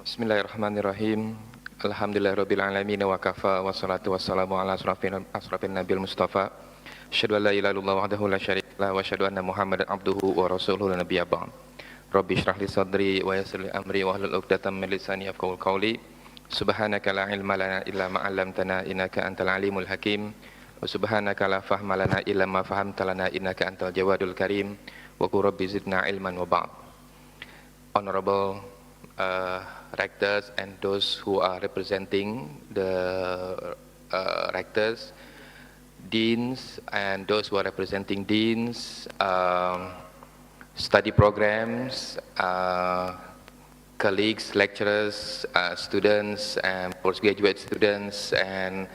Bismillahirrahmanirrahim. Alhamdulillahirabbil alamin wa kafa wassalatu wassalamu ala asrafin nabil mustafa. Asyhadu an la ilaha illallah wahdahu la syarika lah wa asyhadu anna Muhammadan abduhu wa rasuluhu la nabiyya ba'd. Rabbi shrah li sadri wa yassir li amri wahlul 'uqdatam min lisani yafqahu qawli. Subhanaka la ilma lana illa ma 'allamtana innaka antal alimul hakim. Wa subhanaka la fahma lana illa ma fahamta lana innaka antal jawadul karim. Wa qur rabbi zidna ilman wa ba'd. Honorable rectors and those who are representing the rectors, deans and those who are representing deans, study programs, colleagues, lecturers, students and postgraduate students and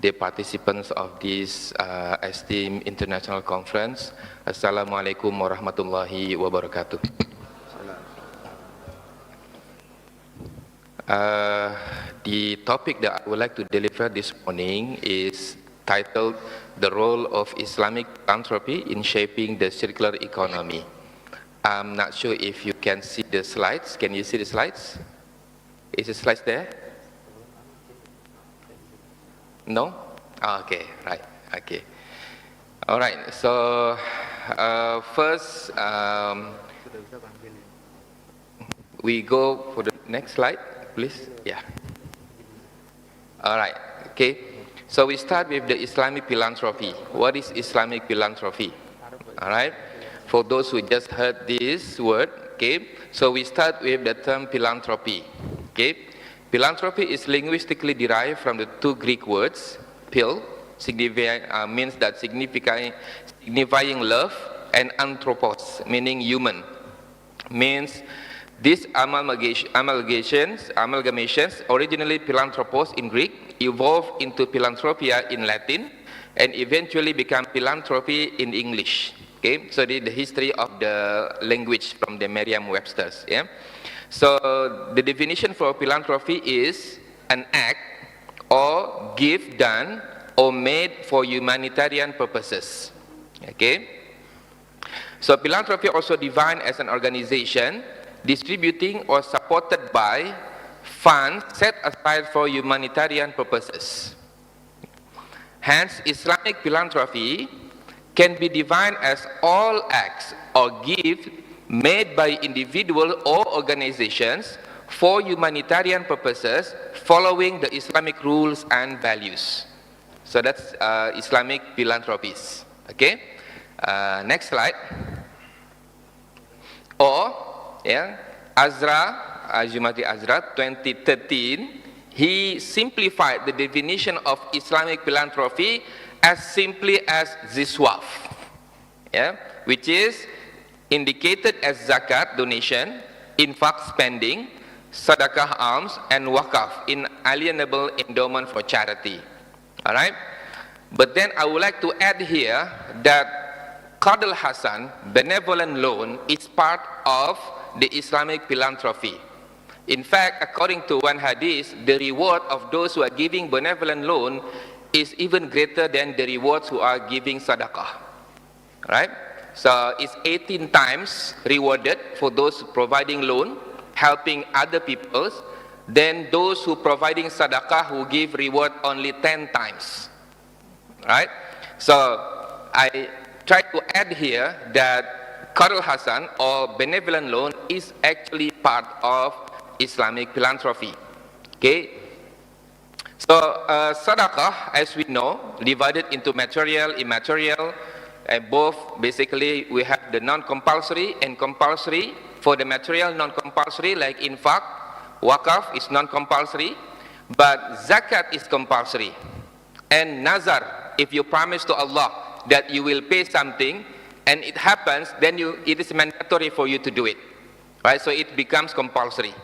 the participants of this esteemed international conference. Assalamualaikum warahmatullahi wabarakatuh. The topic that I would like to deliver this morning is titled The Role of Islamic Philanthropy in Shaping the Circular Economy. I'm not sure if you can see the slides. Can you see the slides? Is the slides there? No? Okay, right, okay. All right, so first we go for the next slide. Please, yeah. All right, okay. So we start with the Islamic philanthropy. What is Islamic philanthropy? All right. For those who just heard this word, okay. So we start with the term philanthropy. Okay. Philanthropy is linguistically derived from the two Greek words, phil, means that signifying love, and anthropos, meaning human, means. These amalgamations, originally philanthropos in Greek, evolved into philanthropia in Latin, and eventually became philanthropy in English. Okay, so the history of the language from the Merriam-Webster's. Yeah, so the definition for philanthropy is an act or gift done or made for humanitarian purposes. Okay, so philanthropy also defined as an organization distributing or supported by funds set aside for humanitarian purposes. Hence, Islamic philanthropy can be defined as all acts or gifts made by individuals or organizations for humanitarian purposes following the Islamic rules and values. So that's Islamic philanthropies. Okay, next slide. Or yeah, Azumati Azra 2013, he simplified the definition of Islamic philanthropy as simply as ziswaf, yeah, which is indicated as zakat, donation, infaq, spending, sadaqah, alms, and wakaf, inalienable endowment for charity. All right, but then I would like to add here that Qard al-Hasan, benevolent loan, is part of the Islamic philanthropy. In fact, according to one hadith, the reward of those who are giving benevolent loan is even greater than the rewards who are giving sadaqah. Right? So it's 18 times rewarded for those providing loan, helping other people, than those who providing sadaqah who give reward only 10 times. Right? So I try to add here that Qard al-Hasan or benevolent loan is actually part of Islamic philanthropy. Okay, so sadaqah, as we know, divided into material, immaterial, and both basically we have the non-compulsory and compulsory. For the material, non-compulsory, like infaq, wakaf is non-compulsory, but zakat is compulsory. And nazar, if you promise to Allah that you will pay something, and it happens, then it is mandatory for you to do it, right? So it becomes compulsory,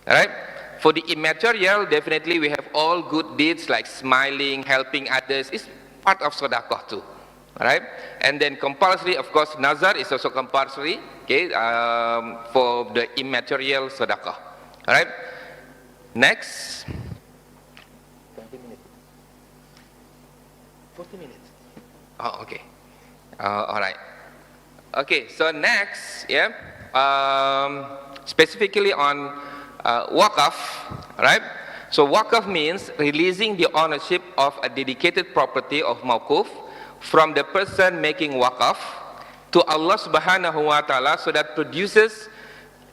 all right? For the immaterial, definitely we have all good deeds like smiling, helping others. It's part of sadaqah too, all right? And then compulsory, of course, nazar is also compulsory, okay, for the immaterial sadaqah, all right? Next. 20 minutes. 40 minutes. Oh, okay. All right. Okay, so next, yeah, specifically on Waqaf, right? So Waqaf means releasing the ownership of a dedicated property of Mawquf from the person making Waqaf to Allah subhanahu wa ta'ala, so that produces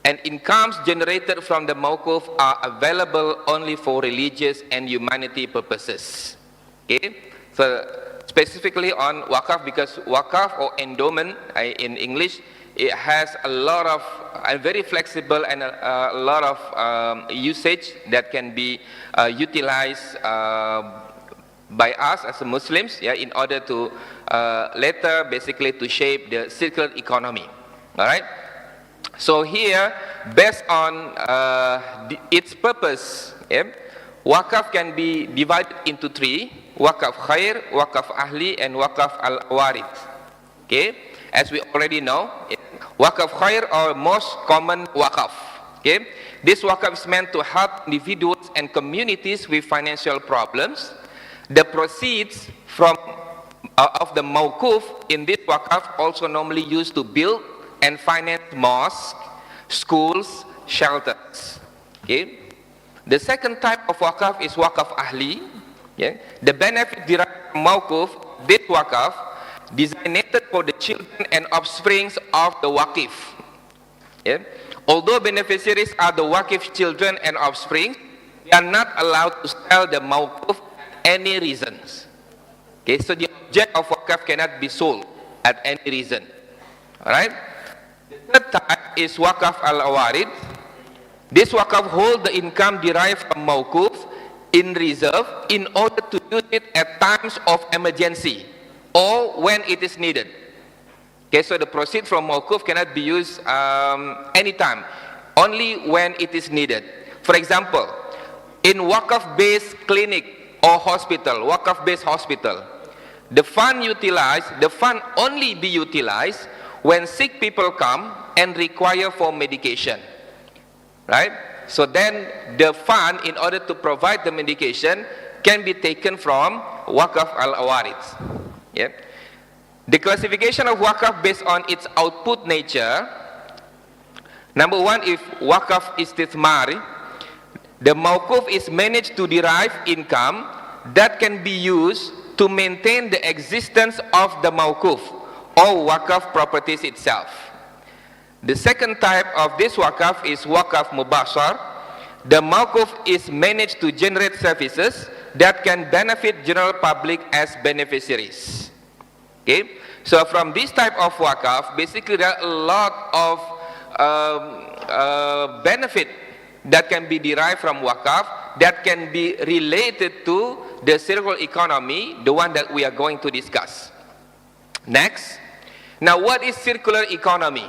and incomes generated from the Mawquf are available only for religious and humanity purposes. Okay? So specifically on Waqaf, because Waqaf or endowment in English, it has a lot of very flexible and a lot of usage that can be utilized by us as Muslims, yeah, in order to later basically to shape the circular economy. All right. So here, based on its purpose, yeah, Waqaf can be divided into three: Waqaf Khair, Waqaf Ahli, and Waqaf Al-Warid. Okay. As we already know, Waqaf Khair are most common Waqaf. Okay? This Waqaf is meant to help individuals and communities with financial problems. The proceeds from of the Mawquf in this Waqaf also normally used to build and finance mosques, schools, shelters. Okay? The second type of Waqaf is Waqaf Ahli. Yeah? The benefit derived from Mawquf, this Waqaf, designated for the children and offsprings of the Waqif. Yeah? Although beneficiaries are the Waqif children and offspring, they are not allowed to sell the Mawquf for any reasons. Okay, so the object of Waqaf cannot be sold at any reason. Alright? The third type is Waqaf Al-Awarid. This Waqaf holds the income derived from Mawquf in reserve in order to use it at times of emergency or when it is needed. Okay, so the proceeds from Mawquf cannot be used anytime, only when it is needed. For example, in Waqaf-based clinic or hospital, Waqaf-based hospital, the fund only be utilized when sick people come and require for medication. Right? So then the fund, in order to provide the medication, can be taken from Waqaf Al-Awarid. Yeah. The classification of Waqaf based on its output nature. Number one, if Waqaf Istithmar, the Mawquf is managed to derive income that can be used to maintain the existence of the Mawquf or Waqaf properties itself. The second type of this Waqaf is Waqaf Mubashar. The Mawquf is managed to generate services that can benefit general public as beneficiaries. Okay, so from this type of Waqaf, basically there are a lot of benefit that can be derived from Waqaf that can be related to the circular economy, the one that we are going to discuss. Next, now what is circular economy?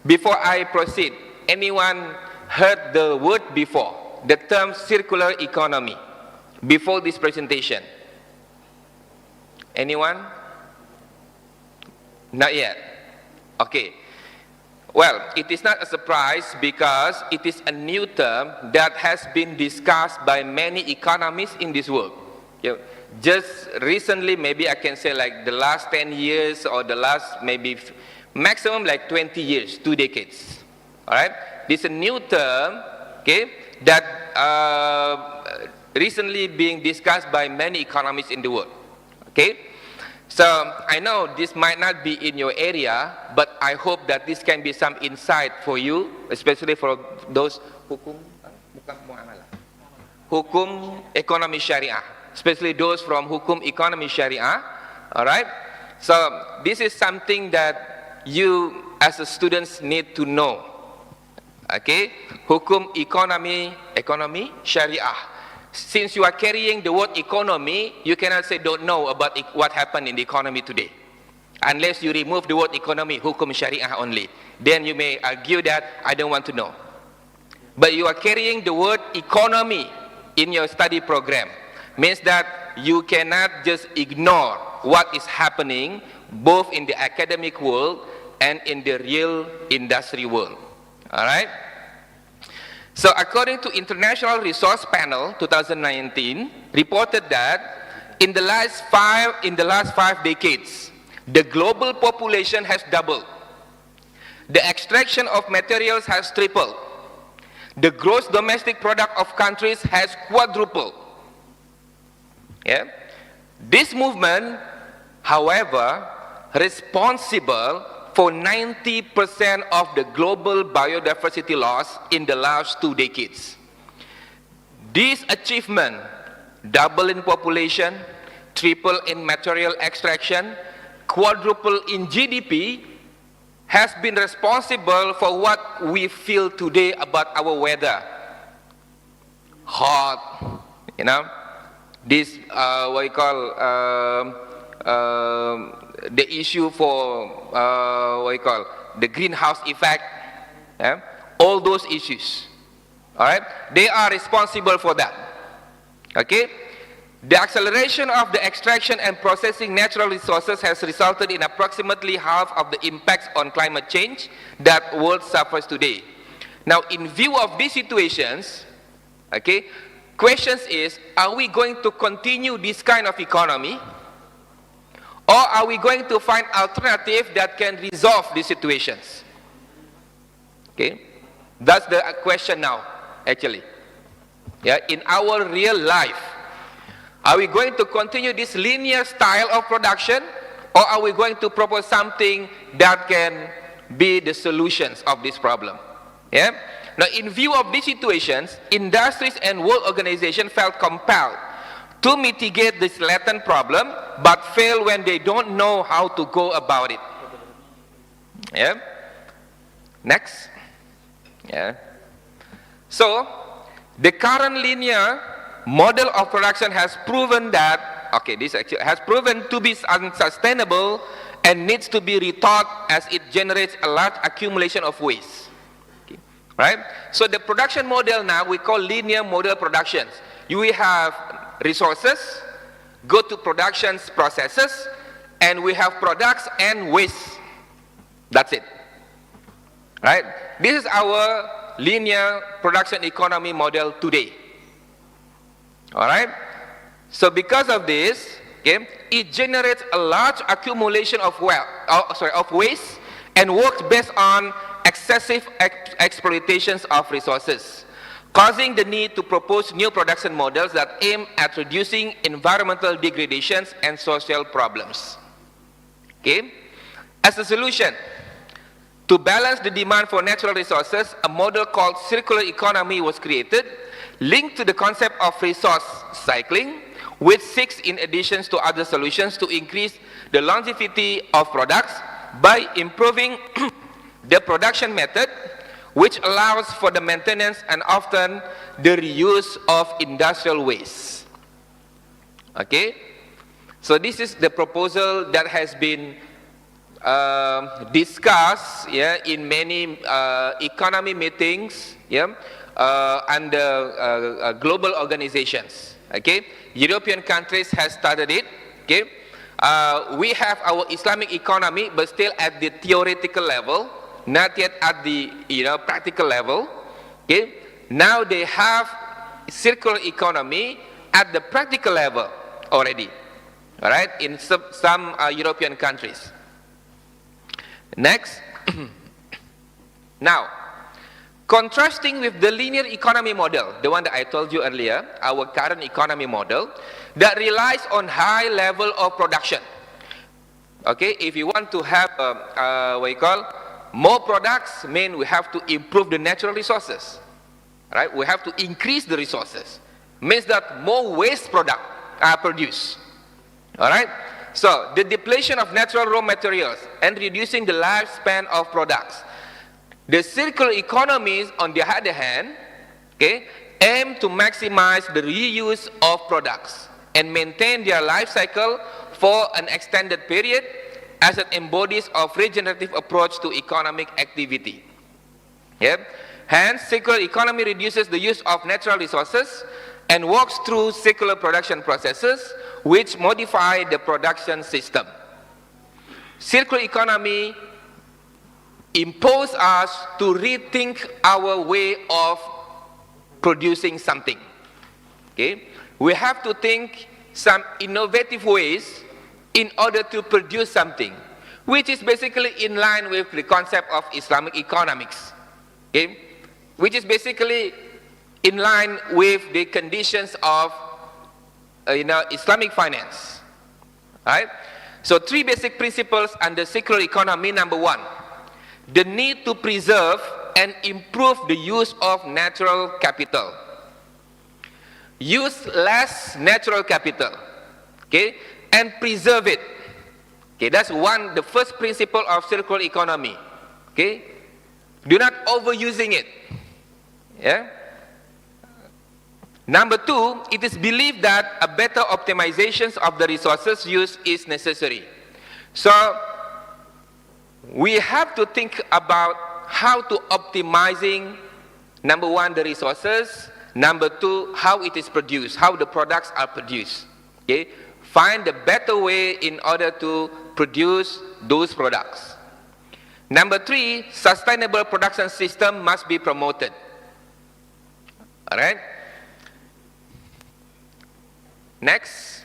Before I proceed, anyone heard the word before, the term circular economy, before this presentation? Anyone? Not yet. Okay. Well, it is not a surprise because it is a new term that has been discussed by many economists in this world. You know, just recently, maybe I can say like the last 10 years or the last maybe maximum like 20 years, 2 decades. All right. This is a new term, okay, that recently being discussed by many economists in the world. Okay. So I know this might not be in your area, but I hope that this can be some insight for you, especially for those hukum ekonomi syariah, especially those from hukum ekonomi syariah. All right. So this is something that you as a students need to know. Okay, hukum ekonomi syariah. Since you are carrying the word economy, you cannot say don't know about what happened in the economy today. Unless you remove the word economy, hukum syariah only. Then you may argue that I don't want to know. But you are carrying the word economy in your study program. Means that you cannot just ignore what is happening both in the academic world and in the real industry world. Alright? So according to International Resource Panel 2019 reported that in the last 5 decades, the global population has doubled. The extraction of materials has tripled. The gross domestic product of countries has quadrupled. Yeah? This movement, however, responsible for 90% of the global biodiversity loss in the last 2 decades. This achievement, double in population, triple in material extraction, quadruple in GDP, has been responsible for what we feel today about our weather. Hot, you know, this what you call the issue for what you call the greenhouse effect, all those issues. All right, they are responsible for that. Okay, the acceleration of the extraction and processing natural resources has resulted in approximately half of the impacts on climate change that the world suffers today. Now, in view of these situations, okay, questions is, are we going to continue this kind of economy, or are we going to find alternative that can resolve these situations? Okay, that's the question now, actually. Yeah, in our real life, are we going to continue this linear style of production, or are we going to propose something that can be the solutions of this problem? Yeah. Now, in view of these situations, industries and world organizations felt compelled to mitigate this latent problem, but fail when they don't know how to go about it. Yeah. Next. Yeah. So, the current linear model of production has proven that, okay, this actually has proven to be unsustainable and needs to be rethought as it generates a large accumulation of waste. Okay. Right? So the production model now we call linear model productions. You will have resources, go to productions processes, and we have products and waste. That's it. Right? This is our linear production economy model today. All right. So because of this, okay, it generates a large accumulation of waste and works based on excessive exploitations of resources, causing the need to propose new production models that aim at reducing environmental degradations and social problems. Okay. As a solution to balance the demand for natural resources, a model called circular economy was created, linked to the concept of resource cycling, which seeks, in addition to other solutions, to increase the longevity of products by improving the production method, which allows for the maintenance and often the reuse of industrial waste. Okay? So this is the proposal that has been discussed, yeah, in many economy meetings, yeah, under global organizations. Okay, European countries has started it. Okay, we have our Islamic economy, but still at the theoretical level, not yet at the practical level. Okay, now they have circular economy at the practical level already. All right, in some European countries. Next. Now, contrasting with the linear economy model, the one that I told you earlier, our current economy model, that relies on high level of production. Okay, if you want to have what you call more products, mean we have to improve the natural resources. Right? We have to increase the resources. Means that more waste product are produced. All right. So, the depletion of natural raw materials and reducing the lifespan of products. The circular economies, on the other hand, okay, aim to maximize the reuse of products and maintain their life cycle for an extended period as it embodies a regenerative approach to economic activity. Yep. Hence, circular economy reduces the use of natural resources and works through circular production processes which modify the production system. Circular economy imposes us to rethink our way of producing something. Okay? We have to think some innovative ways in order to produce something, which is basically in line with the concept of Islamic economics. Okay? which is basically in line with the conditions of Islamic finance. Right? So 3 basic principles under circular economy. Number 1, the need to preserve and improve the use of natural capital. Use less natural capital, okay, and preserve it. Okay, that's the first principle of circular economy. Okay, do not overusing it. Yeah. Number 2, it is believed that a better optimization of the resources used is necessary. So we have to think about how to optimizing, number 1, the resources, number 2, how it is produced, how the products are produced. Okay? Find a better way in order to produce those products. Number 3, sustainable production system must be promoted. All right? Next.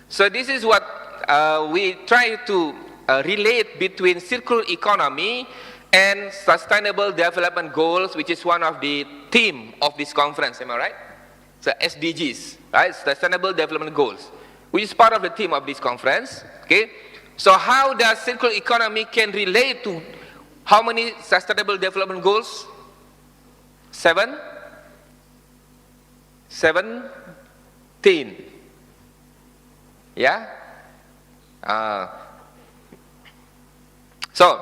So this is what we try to relate between circular economy and sustainable development goals, which is one of the theme of this conference. Am I right? So SDGs, right? Sustainable development goals, which is part of the theme of this conference. Okay. So how does circular economy can relate to how many sustainable development goals? 7? 17. Yeah? So,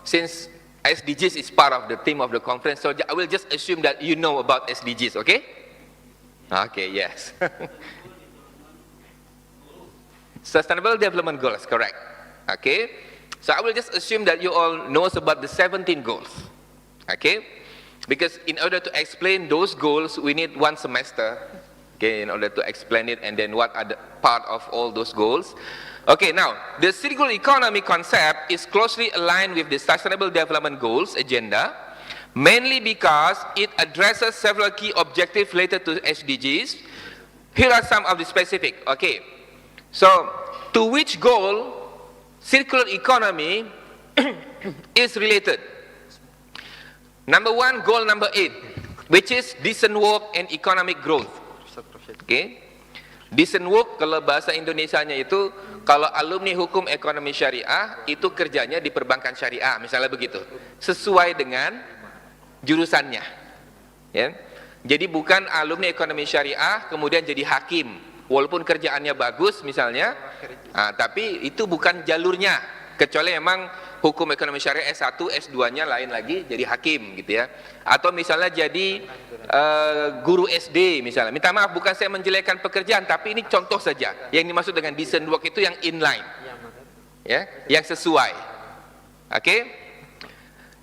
since SDGs is part of the theme of the conference, so I will just assume that you know about SDGs, okay? Okay, yes. Sustainable Development Goals, correct. Okay? So I will just assume that you all knows about the 17 goals. Okay? Because in order to explain those goals, we need 1 semester. Okay, in order to explain it, and then what are the part of all those goals. Okay, now, the circular economy concept is closely aligned with the Sustainable Development Goals agenda, mainly because it addresses several key objectives related to SDGs. Here are some of the specific. Okay, so to which goal circular economy is related? Number 1, goal number 8, which is decent work and economic growth. Okay, decent work kalau bahasa Indonesianya itu, kalau alumni hukum ekonomi syariah itu kerjanya di perbankan syariah, misalnya begitu, sesuai dengan jurusannya. Ya. Jadi bukan alumni ekonomi syariah kemudian jadi hakim, walaupun kerjaannya bagus misalnya, tapi itu bukan jalurnya, kecuali memang hukum ekonomi syariah S1, S2-nya lain lagi jadi hakim gitu ya. Atau misalnya jadi guru SD misalnya. Minta maaf, bukan saya menjelekkan pekerjaan, tapi ini contoh saja. Yang dimaksud dengan decent work itu yang inline. Ya, yang sesuai. Okay?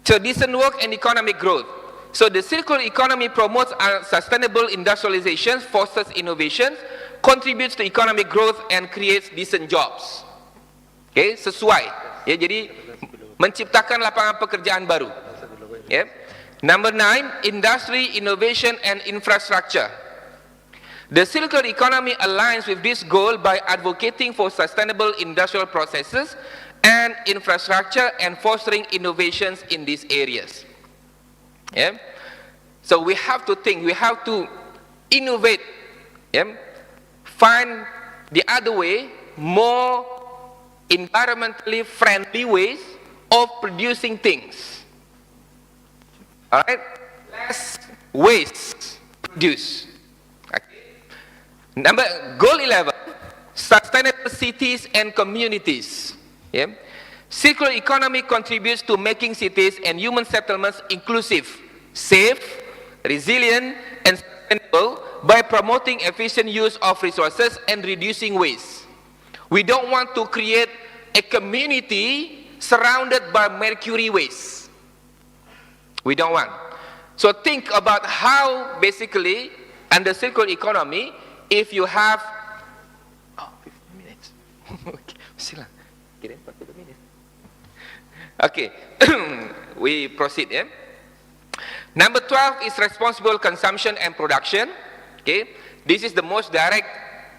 So decent work and economic growth. So the circular economy promotes sustainable industrialization, fosters innovation, contributes to economic growth and creates decent jobs. Okay, sesuai. Ya, jadi menciptakan lapangan pekerjaan baru. Yeah. Number 9, industry, innovation, and infrastructure. The circular economy aligns with this goal by advocating for sustainable industrial processes and infrastructure and fostering innovations in these areas. Yeah. So we have to think, we have to innovate, yeah? Find the other way, more environmentally friendly ways of producing things. All right, less waste produced. Okay. Goal 11, sustainable cities and communities. Yeah. Circular economy contributes to making cities and human settlements inclusive, safe, resilient, and sustainable by promoting efficient use of resources and reducing waste. We don't want to create a community surrounded by mercury waste. We don't want. So think about how basically under circular economy, if you have 15 minutes. Okay, kirim 40 minutes. Okay, we proceed. Yeah? Number 12 is responsible consumption and production. Okay, this is the most direct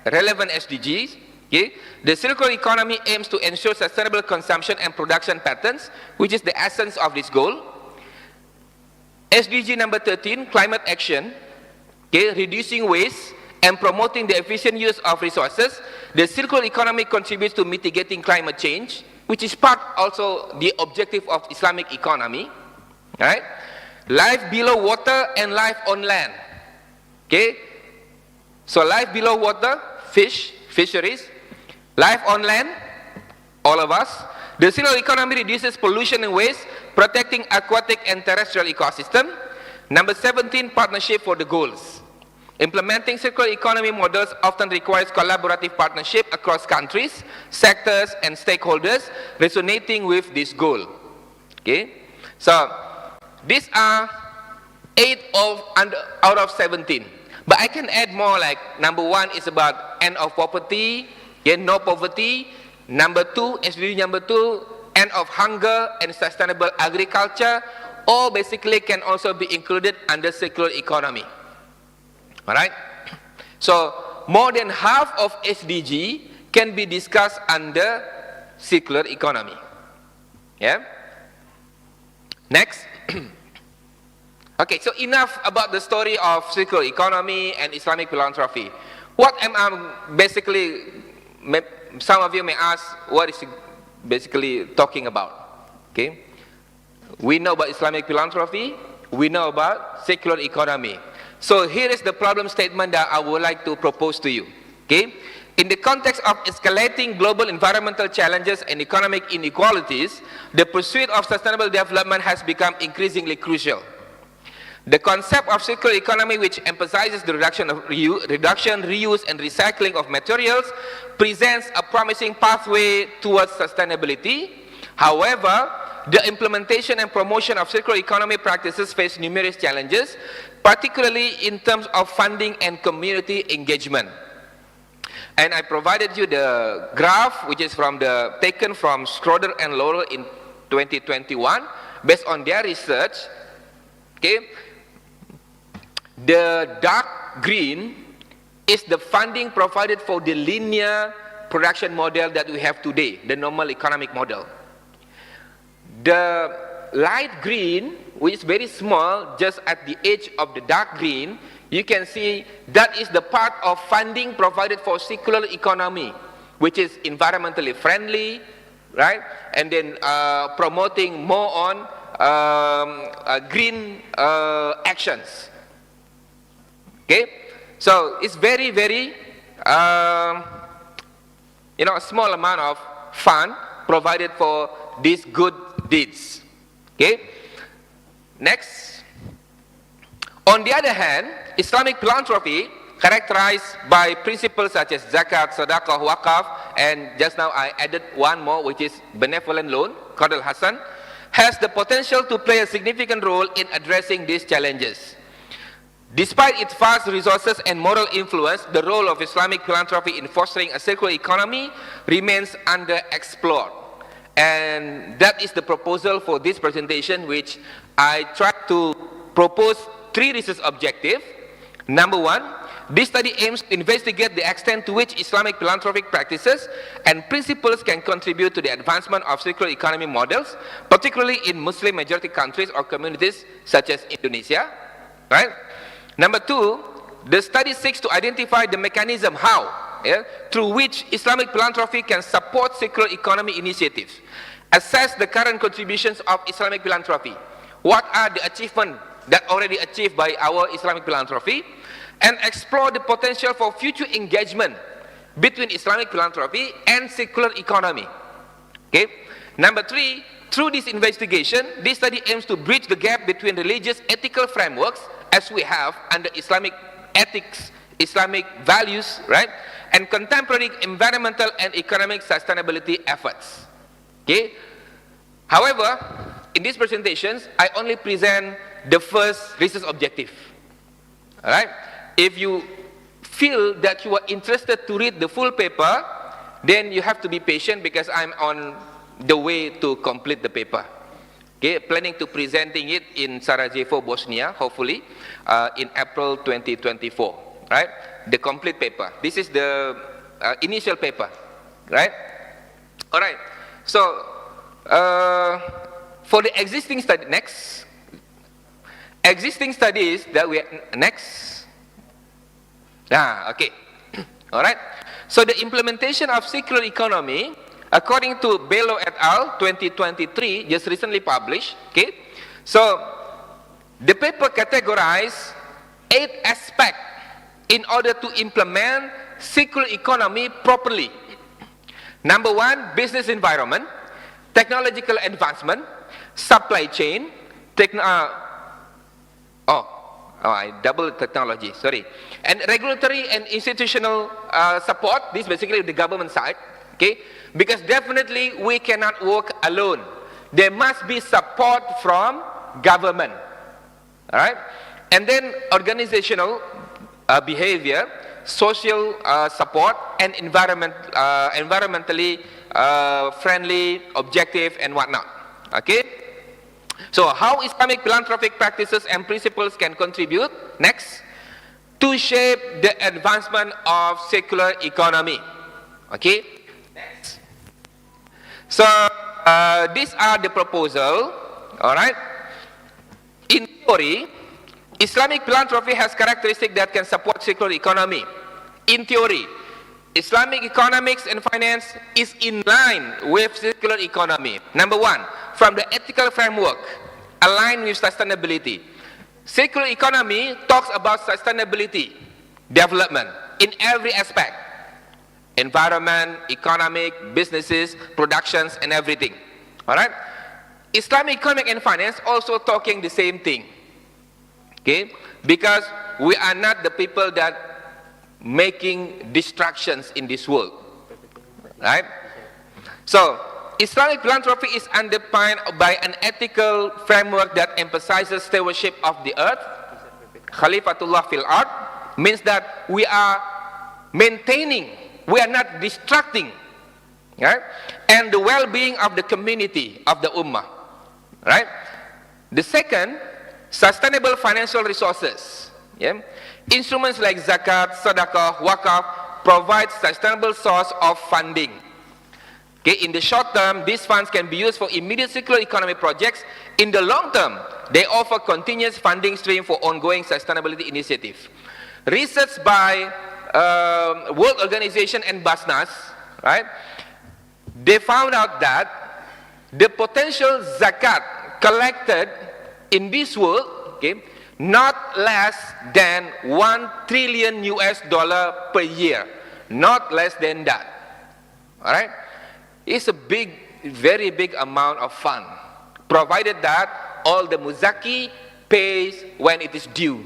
relevant SDGs. Okay, the circular economy aims to ensure sustainable consumption and production patterns, which is the essence of this goal. SDG number 13, climate action, okay, reducing waste and promoting the efficient use of resources. The circular economy contributes to mitigating climate change, which is part also the objective of Islamic economy, right? Life below water and life on land, okay? So life below water, fisheries, life on land, all of us. The circular economy reduces pollution and waste, protecting aquatic and terrestrial ecosystem. Number 17, partnership for the goals. Implementing circular economy models often requires collaborative partnership across countries, sectors, and stakeholders resonating with this goal. Okay, so these are 8 out of 17. But I can add more, like number 1 is about end of poverty, no poverty. Number 2, SDG number 2, end of hunger and sustainable agriculture, or basically can also be included under circular economy. All right? So more than half of SDG can be discussed under circular economy. Yeah? Next. Okay, so enough about the story of circular economy and Islamic philanthropy. What am I basically, some of you may ask, what is it basically talking about? Okay? We know about Islamic philanthropy, we know about circular economy. So here is the problem statement that I would like to propose to you. Okay? In the context of escalating global environmental challenges and economic inequalities, the pursuit of sustainable development has become increasingly crucial. The concept of circular economy, which emphasizes the reduction, reuse, and recycling of materials, presents a promising pathway towards sustainability. However, the implementation and promotion of circular economy practices face numerous challenges, particularly in terms of funding and community engagement. And I provided you the graph, which is taken from Schroeder and Laurel in 2021, based on their research. Okay, the dark green is the funding provided for the linear production model that we have today, the normal economic model. The light green, which is very small, just at the edge of the dark green, you can see that is the part of funding provided for circular economy, which is environmentally friendly, right? And then promoting more on green actions. Okay, so it's very, very, a small amount of fund provided for these good deeds. Okay, next. On the other hand, Islamic philanthropy, characterized by principles such as zakat, sadaqah, waqaf, and just now I added one more, which is benevolent loan, Qard al-Hasan, has the potential to play a significant role in addressing these challenges. Despite its vast resources and moral influence, the role of Islamic philanthropy in fostering a circular economy remains underexplored. And that is the proposal for this presentation, which I tried to propose 3 research objectives. Number 1, this study aims to investigate the extent to which Islamic philanthropic practices and principles can contribute to the advancement of circular economy models, particularly in Muslim majority countries or communities such as Indonesia. Right? Number 2, the study seeks to identify the mechanism through which Islamic philanthropy can support circular economy initiatives, assess the current contributions of Islamic philanthropy, what are the achievements that already achieved by our Islamic philanthropy, and explore the potential for future engagement between Islamic philanthropy and circular economy. Okay. Number 3, through this investigation, this study aims to bridge the gap between religious ethical frameworks, as we have under Islamic ethics, Islamic values, right, and contemporary environmental and economic sustainability efforts. Okay. However, in these presentations, I only present the first research objective. All right. If you feel that you are interested to read the full paper, then you have to be patient because I'm on the way to complete the paper. Okay, planning to presenting it in Sarajevo, Bosnia, hopefully, in April 2024, right? The complete paper. This is the initial paper, right? All right. So, for the existing study, next. existing studies that we, next. Okay. All right. So the implementation of circular economy, according to Bello et al. 2023, just recently published. Okay. So the paper categorized 8 aspects in order to implement circular economy properly. Number 1, business environment, technological advancement, supply chain, I double technology, sorry. And regulatory and institutional support, this basically the government side, okay? Because definitely we cannot work alone. There must be support from government, all right? And then organizational behavior, social support, and environmentally friendly, objective, and whatnot, okay? So how Islamic philanthropic practices and principles can contribute, next, to shape the advancement of circular economy, okay? Next. So these are the proposal, all right? In theory, Islamic philanthropy has characteristics that can support circular economy. In theory, Islamic economics and finance is in line with circular economy. Number 1, from the ethical framework, aligned with sustainability. Circular economy talks about sustainability, development, in every aspect. Environment, economic, businesses, productions, and everything. All right? Islamic economic and finance also talking the same thing. Okay? Because we are not the people that making distractions in this world, right? So Islamic philanthropy is underpinned by an ethical framework that emphasizes stewardship of the earth. Khalifatullah fil ard means that we are maintaining, we are not distracting, right? And the well-being of the community, of the ummah, right? The second, sustainable financial resources. Yeah? Instruments like zakat, sadaqah, wakaf provide sustainable source of funding. Okay, in the short term, these funds can be used for immediate circular economy projects. In the long term, they offer continuous funding stream for ongoing sustainability initiatives. Research by World Organization and Basnas, right? They found out that the potential zakat collected in this world, okay, not less than $1 trillion per year, not less than that. All right, it's a big, very big amount of fund, provided that all the muzaki pays when it is due.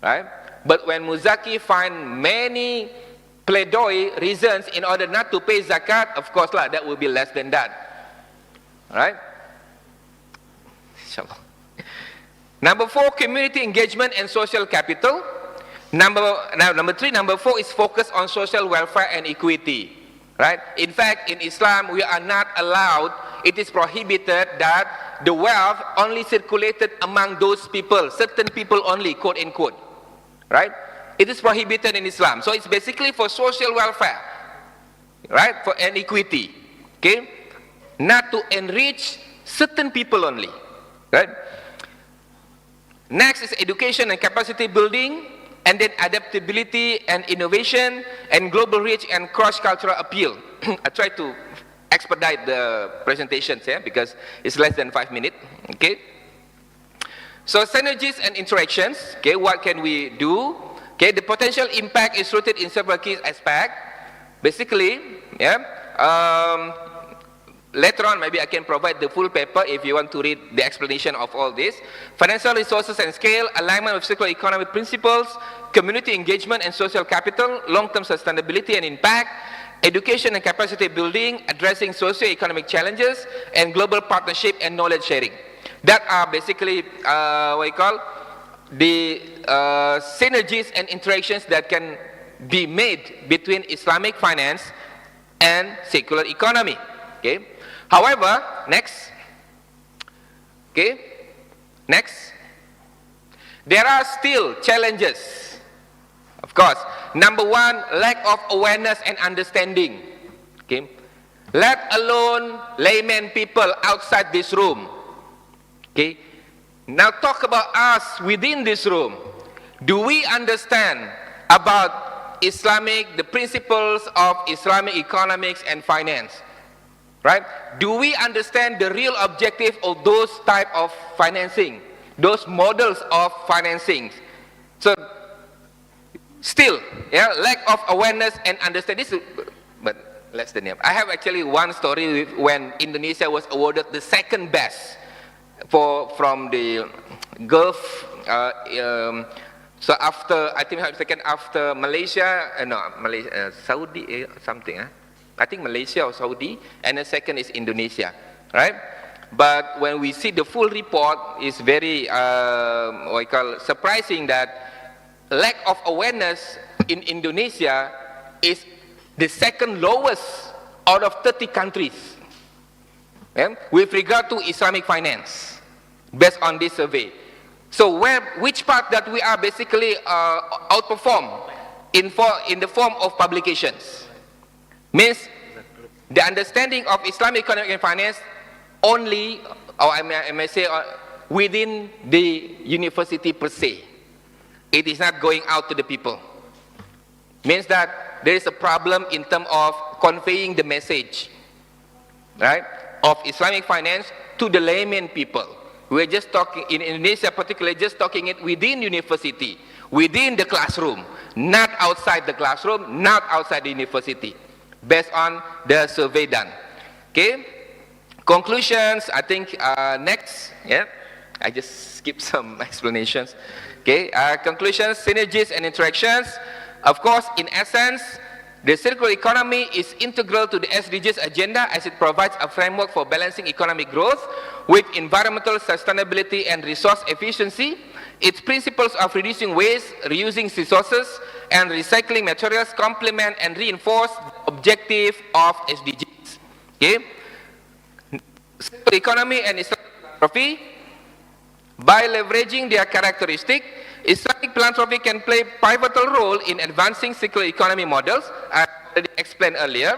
Right, but when muzaki find many pleidoy reasons in order not to pay zakat, of course lah, that will be less than that. All right. Inshallah. Number 4, community engagement and social capital. Number 3, number 4 is focus on social welfare and equity. Right? In fact, in Islam, we are not allowed, it is prohibited that the wealth only circulated among those people, certain people only, quote unquote. Right? It is prohibited in Islam. So it's basically for social welfare. Right? For and equity. Okay? Not to enrich certain people only. Right? Next is education and capacity building, and then adaptability and innovation, and global reach and cross-cultural appeal. I try to expedite the presentations here because it's less than 5 minutes. Okay. So synergies and interactions. Okay, what can we do? Okay, the potential impact is rooted in several key aspects. Basically, yeah. Later on, maybe I can provide the full paper if you want to read the explanation of all this. Financial resources and scale, alignment with circular economy principles, community engagement and social capital, long-term sustainability and impact, education and capacity building, addressing socio-economic challenges, and global partnership and knowledge sharing. That are basically what we call the synergies and interactions that can be made between Islamic finance and secular economy. Okay. However, next. Okay. Next. There are still challenges. Of course. Number 1, lack of awareness and understanding. Okay. Let alone layman people outside this room. Okay. Now talk about us within this room. Do we understand about the principles of Islamic economics and finance? Right? Do we understand the real objective of those type of financing, those models of financing? So, still, lack of awareness and understanding. But less than I have actually one story when Indonesia was awarded the second best from the Gulf. So after, I think second after Malaysia, Saudi something. I think Malaysia or Saudi, and the second is Indonesia, right? But when we see the full report, it's very surprising that lack of awareness in Indonesia is the second lowest out of 30 countries, with regard to Islamic finance, based on this survey. So which part that we are basically outperformed in the form of publications? Means the understanding of Islamic economic and finance only, or I may say, within the university per se. It is not going out to the people. Means that there is a problem in terms of conveying the message, right, of Islamic finance to the layman people. We're just talking, in Indonesia particularly, just talking it within university, within the classroom, not outside the classroom, not outside the university, based on the survey done. Okay? Conclusions, I think next, I just skipped some explanations. Okay, conclusions, synergies and interactions. Of course, in essence, the circular economy is integral to the SDGs agenda as it provides a framework for balancing economic growth with environmental sustainability and resource efficiency. Its principles of reducing waste, reusing resources, and recycling materials complement and reinforce the objective of SDGs. Okay? Circular economy and Islamic philanthropy, by leveraging their characteristic, Islamic philanthropy can play a pivotal role in advancing circular economy models, as already explained earlier,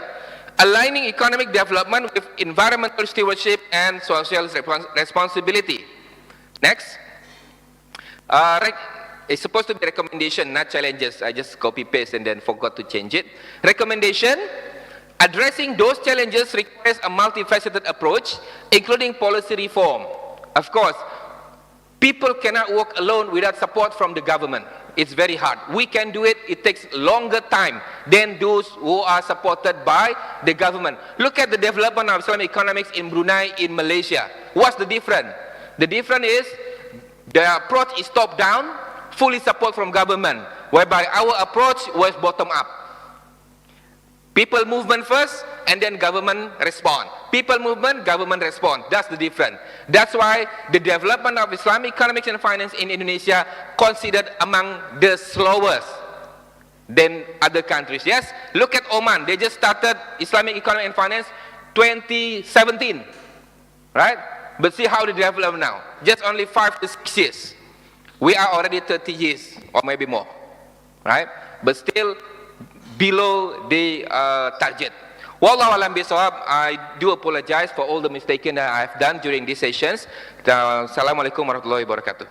aligning economic development with environmental stewardship and social responsibility. Next. It's supposed to be recommendation, not challenges. I just copy-paste and then forgot to change it. Recommendation, addressing those challenges requires a multifaceted approach, including policy reform. Of course, people cannot work alone without support from the government. It's very hard. We can do it. It takes longer time than those who are supported by the government. Look at the development of Islamic economics in Brunei, in Malaysia. What's the difference? The difference is the approach is top-down, fully support from government, whereby our approach was bottom-up. People movement first, and then government respond. People movement, government respond. That's the difference. That's why the development of Islamic economics and finance in Indonesia considered among the slowest than other countries. Yes, look at Oman. They just started Islamic economics and finance 2017, right? But see how they develop now. Just only 5 to 6 years. We are already 30 years, or maybe more, right? But still below the target. Wallahu alam bisawab. I do apologize for all the mistakes that I have done during these sessions. Assalamualaikum warahmatullahi wabarakatuh.